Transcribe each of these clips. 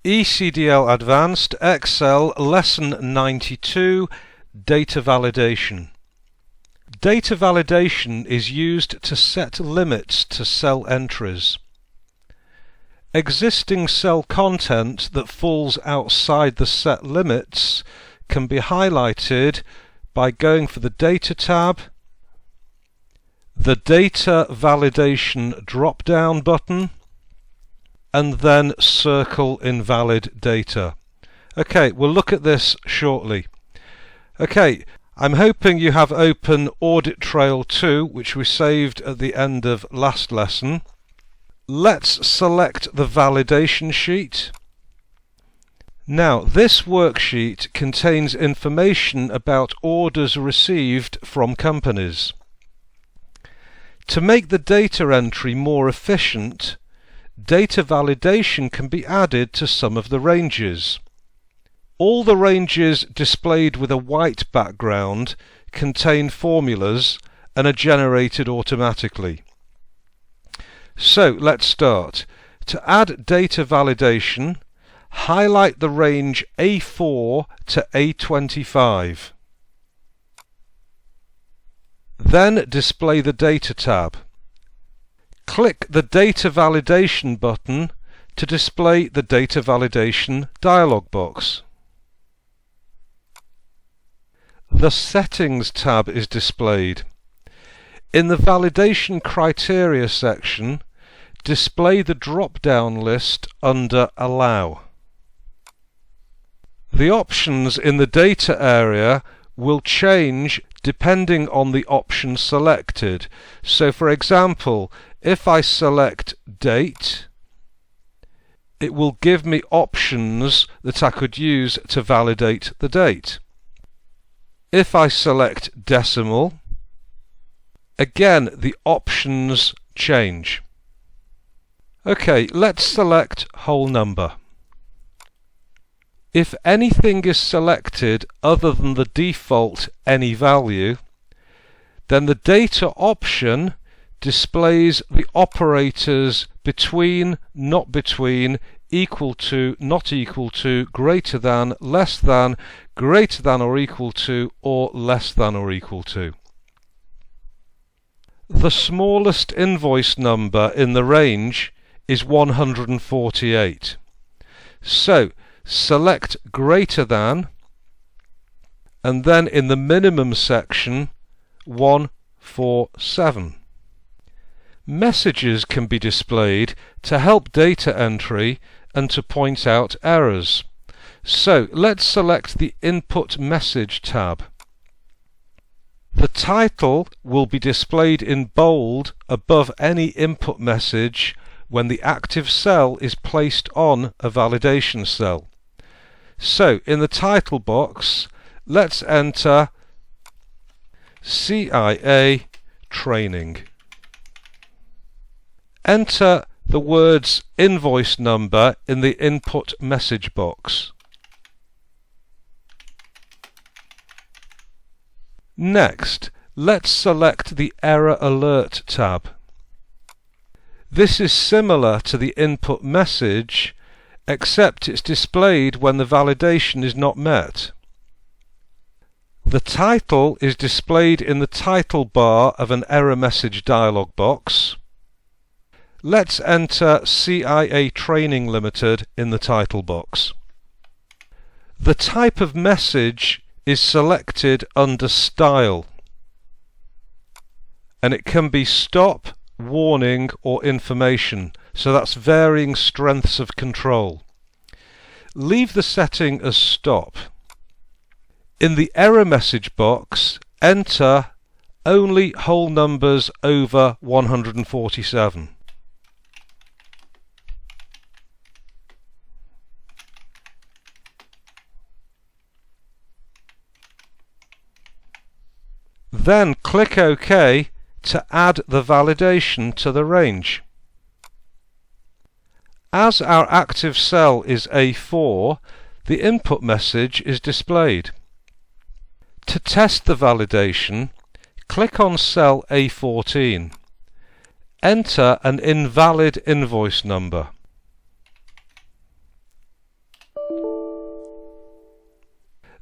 ECDL Advanced, Excel, Lesson 92, Data Validation. Data validation is used to set limits to cell entries. Existing cell content that falls outside the set limits can be highlighted by going for the Data tab, the Data Validation drop-down button, and then circle invalid data. Okay, we'll look at this shortly. Okay, I'm hoping you have open Audit Trail 2, which we saved at the end of last lesson. Let's select the validation sheet. Now, this worksheet contains information about orders received from companies. To make the data entry more efficient, data validation can be added to some of the ranges. All the ranges displayed with a white background contain formulas and are generated automatically. So let's start. To add data validation, highlight the range A4 to A25. Then display the Data tab. Click the Data Validation button to display the Data Validation dialog box. The Settings tab is displayed. In the Validation Criteria section, display the drop-down list under Allow. The options in the data area will change depending on the option selected. So, for example, if I select Date, it will give me options that I could use to validate the date. If I select Decimal, again the options change. Okay, let's select Whole Number. If anything is selected other than the default Any Value, then the Data option displays the operators between, not between, equal to, not equal to, greater than, less than, greater than or equal to, or less than or equal to. The smallest invoice number in the range is 148. So select greater than, and then in the minimum section 147. Messages can be displayed to help data entry and to point out errors. So let's select the Input Message tab. The title will be displayed in bold above any input message when the active cell is placed on a validation cell. So in the title box, let's enter CIA Training. Enter the words invoice number in the input message box. Next, let's select the Error Alert tab. This is similar to the input message, except it's displayed when the validation is not met. The title is displayed in the title bar of an error message dialog box. Let's enter CIA Training Limited in the title box. The type of message is selected under Style, and it can be Stop, Warning or Information, so that's varying strengths of control. Leave the setting as Stop. In the error message box, enter only whole numbers over 147. Then click OK to add the validation to the range. As our active cell is A4, the input message is displayed. To test the validation, click on cell A14. Enter an invalid invoice number.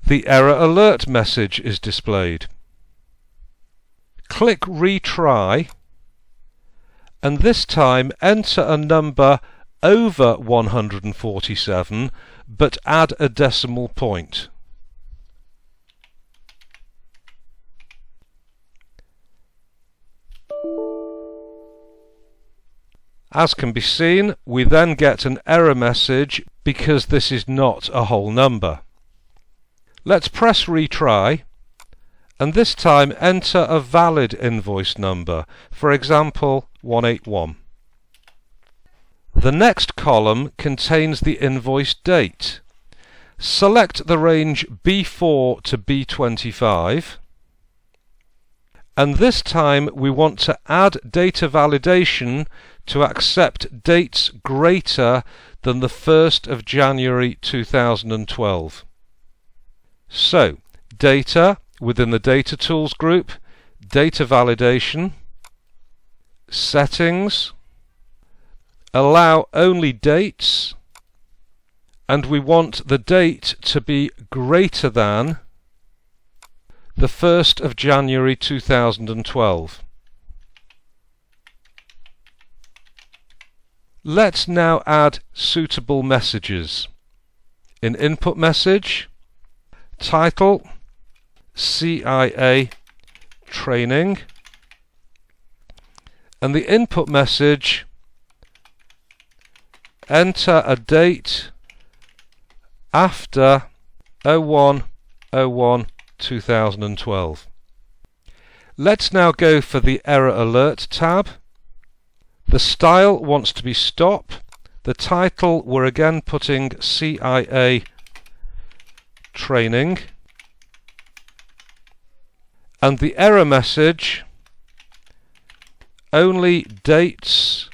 the error alert message is displayed. Click Retry, and this time enter a number over 147, but add a decimal point. As can be seen, we then get an error message because this is not a whole number. Let's press Retry, and this time enter a valid invoice number, for example 181. The next column contains the invoice date. Select the range B4 to B25, and this time we want to add data validation to accept dates greater than the 1st of January 2012. So, data within the Data Tools group, Data Validation, Settings, Allow only dates, and we want the date to be greater than the 1st of January 2012. Let's now add suitable messages. In input message, title CIA Training, and the input message, enter a date after 01/01/2012. Let's now go for the Error Alert tab. The style wants to be stop. The title, we're again putting CIA Training. And the error message, only dates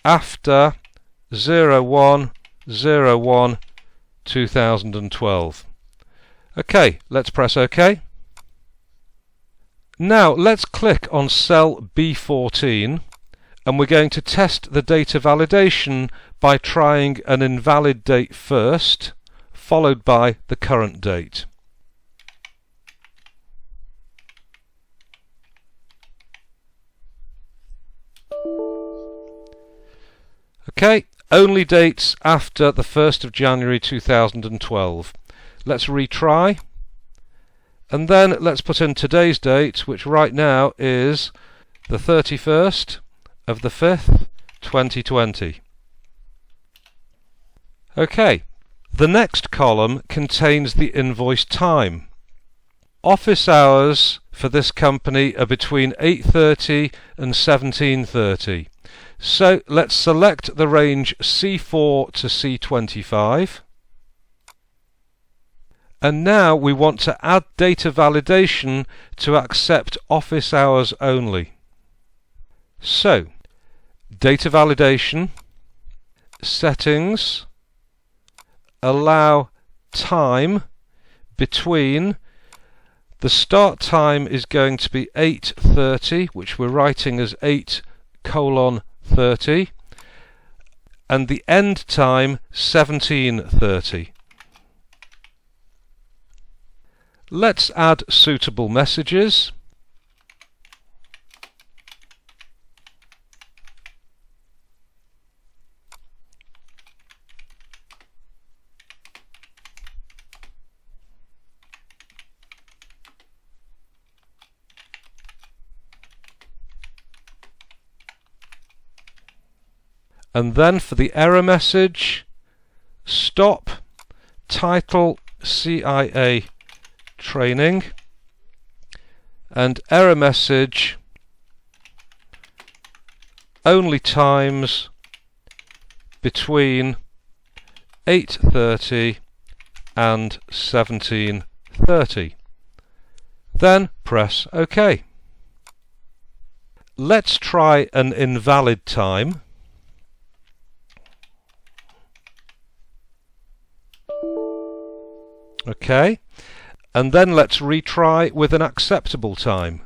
after 01/01/2012. Okay, let's press OK. Now let's click on cell B14, and we're going to test the data validation by trying an invalid date first, followed by the current date. Okay, only dates after the 1st of January 2012. Let's retry, and then let's put in today's date, which right now is the 31st of the 5th, 2020. Okay, the next column contains the invoice time. Office hours for this company are between 8:30 and 17:30. So let's select the range C4 to C25. And now we want to add data validation to accept office hours only. So, data validation, settings, allow time between, the start time is going to be 8:30, which we're writing as 8:30, and the end time 17:30. Let's add suitable messages. And then for the error message, stop, title CIA Training, and error message, only times between 8:30 and 17:30. Then press OK. Let's try an invalid time. Okay, and then let's retry with an acceptable time.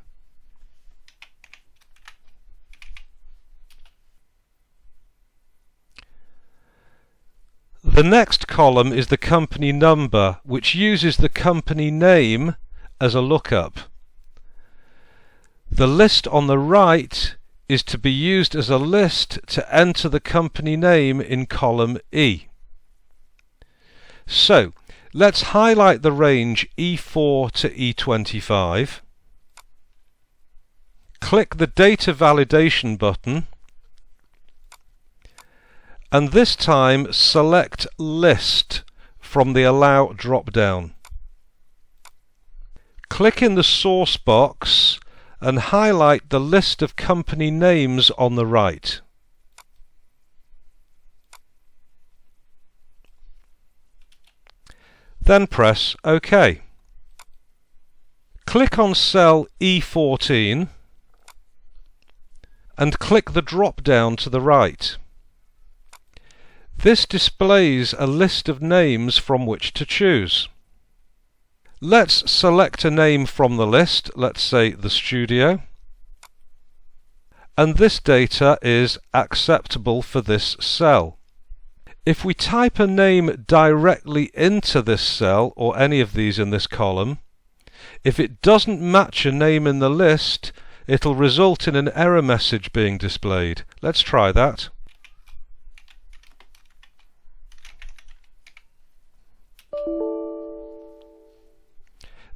The next column is the company number, which uses the company name as a lookup. The list on the right is to be used as a list to enter the company name in column E. So let's highlight the range E4 to E25. Click the Data Validation button, and this time select List from the Allow drop-down. Click in the source box and highlight the list of company names on the right. Then press OK. Click on cell E14 and click the drop-down to the right. This displays a list of names from which to choose. Let's select a name from the list, let's say the studio, and this data is acceptable for this cell. If we type a name directly into this cell, or any of these in this column, if it doesn't match a name in the list, it'll result in an error message being displayed. Let's try that.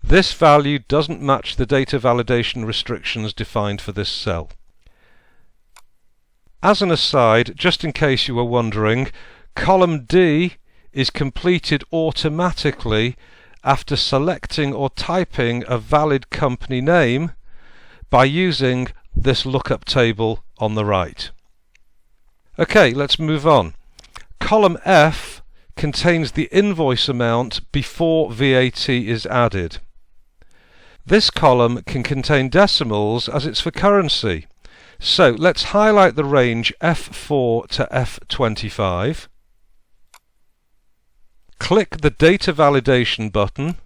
This value doesn't match the data validation restrictions defined for this cell. As an aside, just in case you were wondering, column D is completed automatically after selecting or typing a valid company name by using this lookup table on the right. Okay, let's move on. Column F contains the invoice amount before VAT is added. This column can contain decimals as it's for currency. So let's highlight the range F4 to F25. Click the Data Validation button.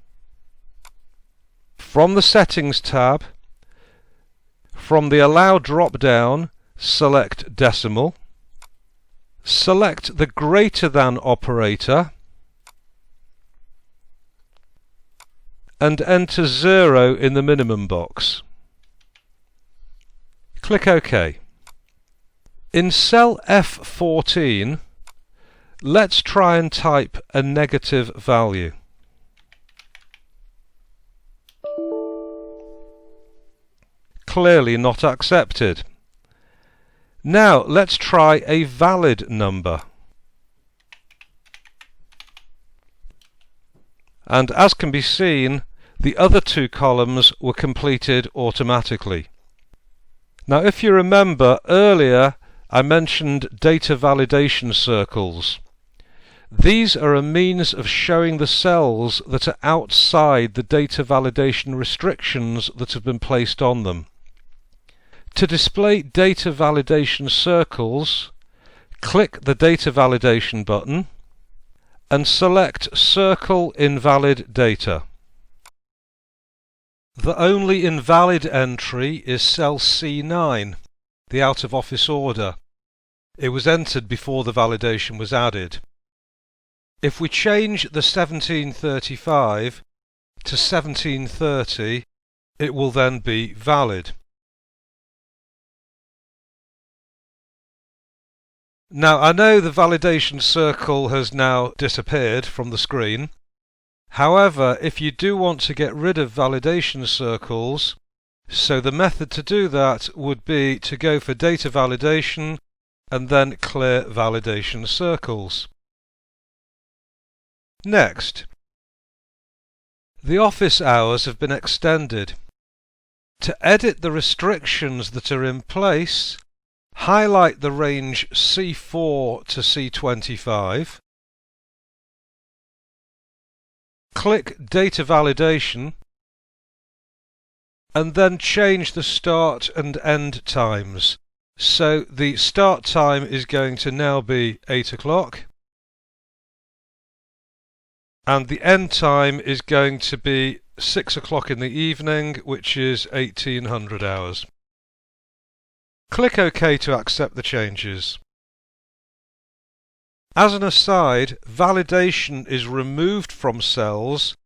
From the Settings tab, from the Allow drop-down, select Decimal. Select the greater than operator and enter 0 in the minimum box. Click OK. In cell F14, let's try and type a negative value. Clearly not accepted. Now let's try a valid number. And as can be seen, the other two columns were completed automatically. Now if you remember earlier I mentioned data validation circles. These are a means of showing the cells that are outside the data validation restrictions that have been placed on them. To display data validation circles, click the Data Validation button and select Circle Invalid Data. The only invalid entry is cell C9, the out of office order. It was entered before the validation was added. If we change the 1735 to 1730, it will then be valid. Now I know the validation circle has now disappeared from the screen. However, if you do want to get rid of validation circles, so the method to do that would be to go for data validation and then clear validation circles. Next, the office hours have been extended. To edit the restrictions that are in place, highlight the range C4 to C25, click Data Validation, and then change the start and end times. So the start time is going to now be 8 o'clock, and the end time is going to be 6 o'clock in the evening, which is 1800 hours. Click OK to accept the changes. As an aside, validation is removed from cells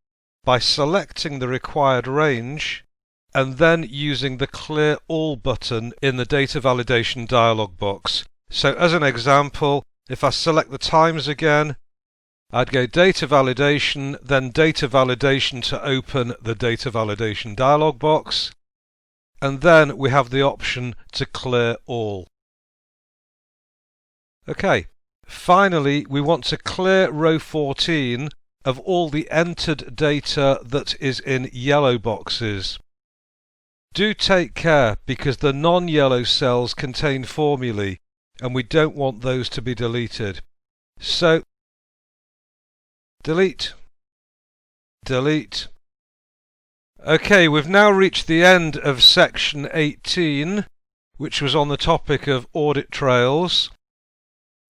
by selecting the required range and then using the Clear All button in the Data Validation dialog box. So as an example, if I select the times again, I'd go Data Validation, then Data Validation to open the Data Validation dialog box, and then we have the option to Clear All. Okay, finally we want to clear row 14 of all the entered data that is in yellow boxes. Do take care because the non-yellow cells contain formulae and we don't want those to be deleted. So delete, delete. Okay, we've now reached the end of section 18, which was on the topic of audit trails.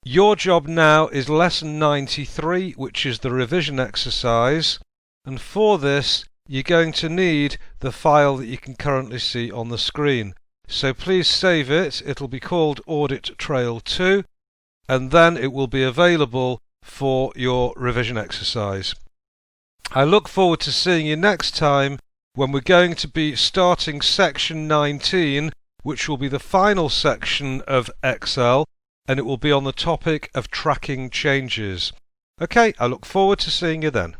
Your job now is lesson 93, which is the revision exercise, and for this you're going to need the file that you can currently see on the screen. So please save it. It'll be called Audit Trail 2, and then it will be available for your revision exercise. I look forward to seeing you next time when we're going to be starting section 19, which will be the final section of Excel, and it will be on the topic of tracking changes. Okay, I look forward to seeing you then.